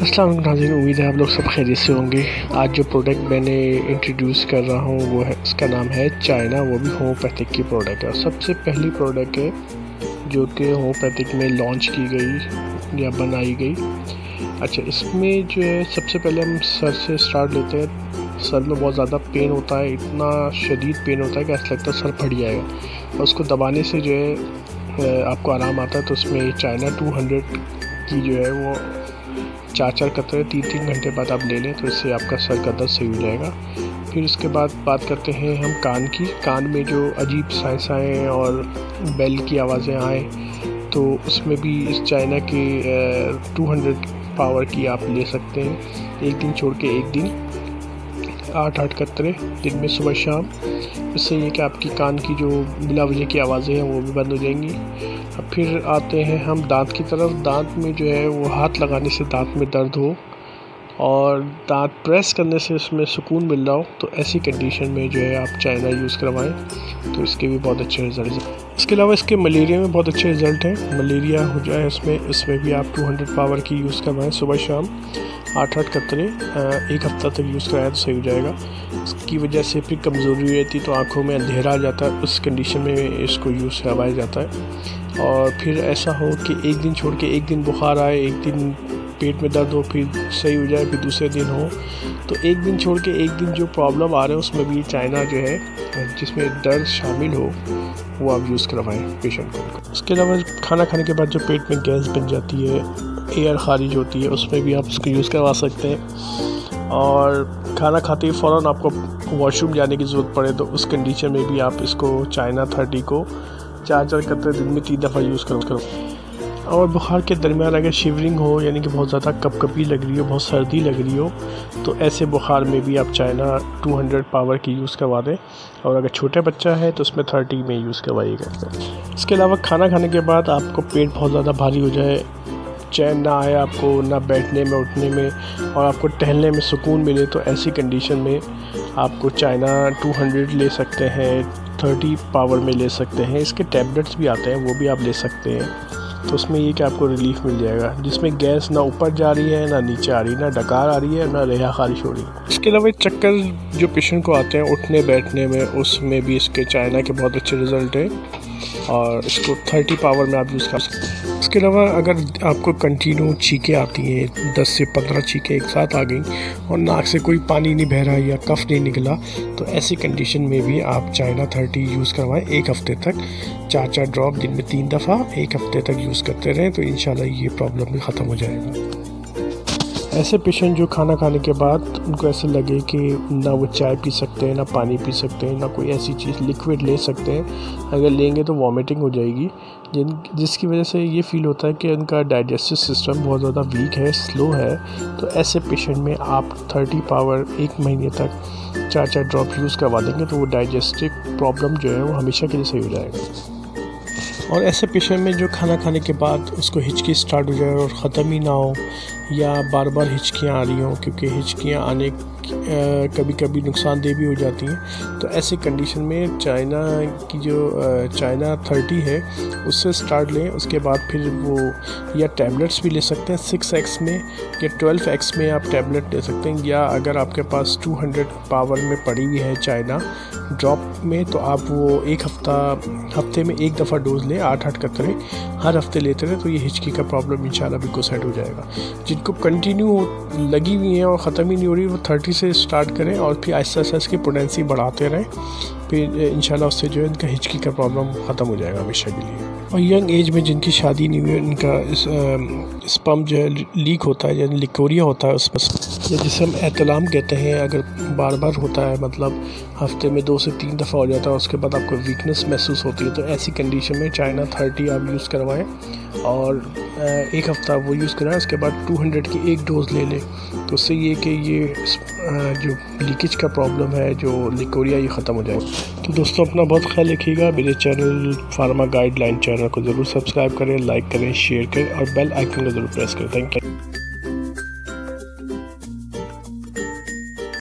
अस्सलाम वालेकुम नाज़रीन, उम्मीद है आप लोग सब खैरियत से होंगे। आज जो प्रोडक्ट मैंने इंट्रोड्यूस कर रहा हूँ वो है, उसका नाम है चाइना, वो भी होम्योपैथिक की प्रोडक्ट है। सबसे पहली प्रोडक्ट है जो कि होम्योपैथिक में लॉन्च की गई या बनाई गई। अच्छा, इसमें जो है सबसे पहले हम सर से स्टार्ट लेते हैं। सर में बहुत ज़्यादा पेन होता है, इतना शदीद पेन होता है कि ऐसा लगता है सर फट जाएगा, और उसको दबाने से जो है आपको आराम आता है। तो उसमें चाइना 200 की जो है वो 4 कतरे 3 घंटे बाद आप ले लें, तो इससे आपका सर का दर्द सही हो जाएगा। फिर इसके बाद बात करते हैं हम कान की। कान में जो अजीब साइंस आए और बेल की आवाज़ें आए, तो उसमें भी इस चाइना के 200 पावर की आप ले सकते हैं। एक दिन छोड़ के एक दिन 8 कतरे दिन में सुबह शाम। इससे ये कि आपकी कान की जो बिला वजह की आवाज़ें हैं वो भी बंद हो जाएंगी। अब फिर आते हैं हम दांत की तरफ। दांत में जो है वो हाथ लगाने से दांत में दर्द हो और दांत प्रेस करने से उसमें सुकून मिल रहा हो, तो ऐसी कंडीशन में जो है आप चाइना यूज़ करवाएं, तो इसके भी बहुत अच्छे रिज़ल्ट हैं। इसके अलावा इसके मलेरिया में बहुत अच्छे रिज़ल्ट हैं। मलेरिया हो जाए इसमें भी आप 200 पावर की यूज़ करवाएं सुबह शाम 8 कतरे 1 हफ़्ता तक यूज़ कराया तो सही हो जाएगा। इसकी वजह से फिर कमज़ोरी रहती तो आँखों में अंधेरा आ जाता है, उस कंडीशन में इसको यूज़ करवाया जाता है। और फिर ऐसा हो कि एक दिन छोड़ के एक दिन बुखार आए, एक दिन पेट में दर्द हो, फिर सही हो जाए, फिर दूसरे दिन हो, तो एक दिन छोड़ के एक दिन जो प्रॉब्लम आ रहे हैं उसमें भी चाइना जो है जिसमें दर्द शामिल हो वो आप यूज़ करवाएं पेशेंट को। उसके अलावा खाना खाने के बाद जो पेट में गैस बन जाती है, एयर खारिज होती है, उसमें भी आप उसको यूज़ करवा सकते हैं। और खाना खाते ही फ़ौरन आपको वॉशरूम जाने की ज़रूरत पड़े तो उस कंडीशन में भी आप इसको चाइना 30 को 4 कतरे दिन में 3 दफ़ा यूज़ करो। और बुखार के दरमियान अगर शिवरिंग हो, यानी कि बहुत ज़्यादा कपकपी लग रही हो, बहुत सर्दी लग रही हो, तो ऐसे बुखार में भी आप चाइना 200 पावर की यूज़ करवा दें। और अगर छोटा बच्चा है तो उसमें 30 में यूज़ करवाइएगा। इसके अलावा खाना खाने के बाद आपको पेट बहुत ज़्यादा भारी हो जाए, चैन ना आए आपको, ना बैठने में उठने में, और आपको टहलने में सुकून मिले, तो ऐसी कंडीशन में आपको चाइना 200 ले सकते हैं, 30 पावर में ले सकते हैं। इसके टैबलेट्स भी आते हैं, वो भी आप ले सकते हैं। तो उसमें ये कि आपको रिलीफ़ मिल जाएगा, जिसमें गैस ना ऊपर जा रही है, ना नीचे आ रही, ना डकार आ रही है, ना रेहा खारिश हो रही है। इसके अलावा चक्कर जो पेशेंट को आते हैं उठने बैठने में, उसमें भी इसके चाइना के बहुत अच्छे रिज़ल्ट हैं, और इसको 30 पावर में आप यूज़ कर सकते हैं। इसके अलावा अगर आपको कंटिन्यू छींकें आती हैं, 10 से 15 छींकें एक साथ आ गई और नाक से कोई पानी नहीं बह रहा या कफ नहीं निकला, तो ऐसी कंडीशन में भी आप चाइना 30 यूज़ करवाएं। 1 हफ़्ते तक 4 ड्रॉप दिन में 3 दफ़ा 1 हफ़्ते तक यूज़ करते रहें, तो इंशाल्लाह ये प्रॉब्लम भी ख़त्म हो जाएगा। ऐसे पेशेंट जो खाना खाने के बाद उनको ऐसे लगे कि ना वो चाय पी सकते हैं, ना पानी पी सकते हैं, ना कोई ऐसी चीज़ लिक्विड ले सकते हैं, अगर लेंगे तो वॉमिटिंग हो जाएगी, जिसकी वजह से ये फ़ील होता है कि उनका डाइजेस्टिव सिस्टम बहुत ज़्यादा वीक है, स्लो है, तो ऐसे पेशेंट में आप 30 पावर 1 महीने तक 4 ड्रॉप यूज़ करवा देंगे, तो वो डाइजेस्टिव प्रॉब्लम जो है वो हमेशा के लिए सही हो जाएगा। और ऐसे पेशेंट में जो खाना खाने के बाद उसको हिचकी स्टार्ट हो जाए और ख़त्म ही ना हो, या बार बार हिचकियाँ आ रही हों, क्योंकि हिचकियाँ आने कभी कभी नुकसानदेह भी हो जाती हैं, तो ऐसी कंडीशन में चाइना की जो चाइना 30 है उससे स्टार्ट लें। उसके बाद फिर वो या टैबलेट्स भी ले सकते हैं 6x में या 12x में आप टैबलेट ले सकते हैं, या अगर आपके पास 200 पावर में पड़ी हुई है चाइना ड्रॉप में, तो आप वो 1 हफ्ते में 1 दफ़ा डोज लें, 8 कतरे हर हफ्ते लेते रहे, तो ये हिचकी का प्रॉब्लम इंशाल्लाह बिल्कुल सेट हो जाएगा। जिनको कंटिन्यू लगी हुई है और ख़त्म ही नहीं हो रही, वो 30 से स्टार्ट करें और फिर आहिस्ता आहिस्ता इसकी पोटेंसी बढ़ाते रहें, फिर इंशाल्लाह उससे जो है इनका हिचकी का प्रॉब्लम ख़त्म हो जाएगा हमेशा के लिए। और यंग एज में जिनकी शादी नहीं हुई, इनका स्पर्म जो है लीक होता है, यानी लिकोरिया होता है उसमें, या जिसे हम एहतलाम कहते हैं, अगर बार बार होता है, मतलब हफ्ते में 2 से 3 दफ़ा हो जाता है, उसके बाद आपको वीकनेस महसूस होती है, तो ऐसी कंडीशन में चाइना 30 आप यूज़ करवाएं और 1 हफ़्ता वो यूज़ कराएं। उसके बाद 200 की 1 डोज़ ले लें, तो उससे ये कि ये जो लीकेज का प्रॉब्लम है, जो लिकोरिया, ये ख़त्म हो जाएगा। तो दोस्तों अपना बहुत ख्याल रखिएगा। मेरे चैनल फार्मा गाइडलाइन चैनल को ज़रूर सब्सक्राइब करें, लाइक करें, शेयर करें और बेल आइकन को ज़रूर प्रेस करें। Thank you.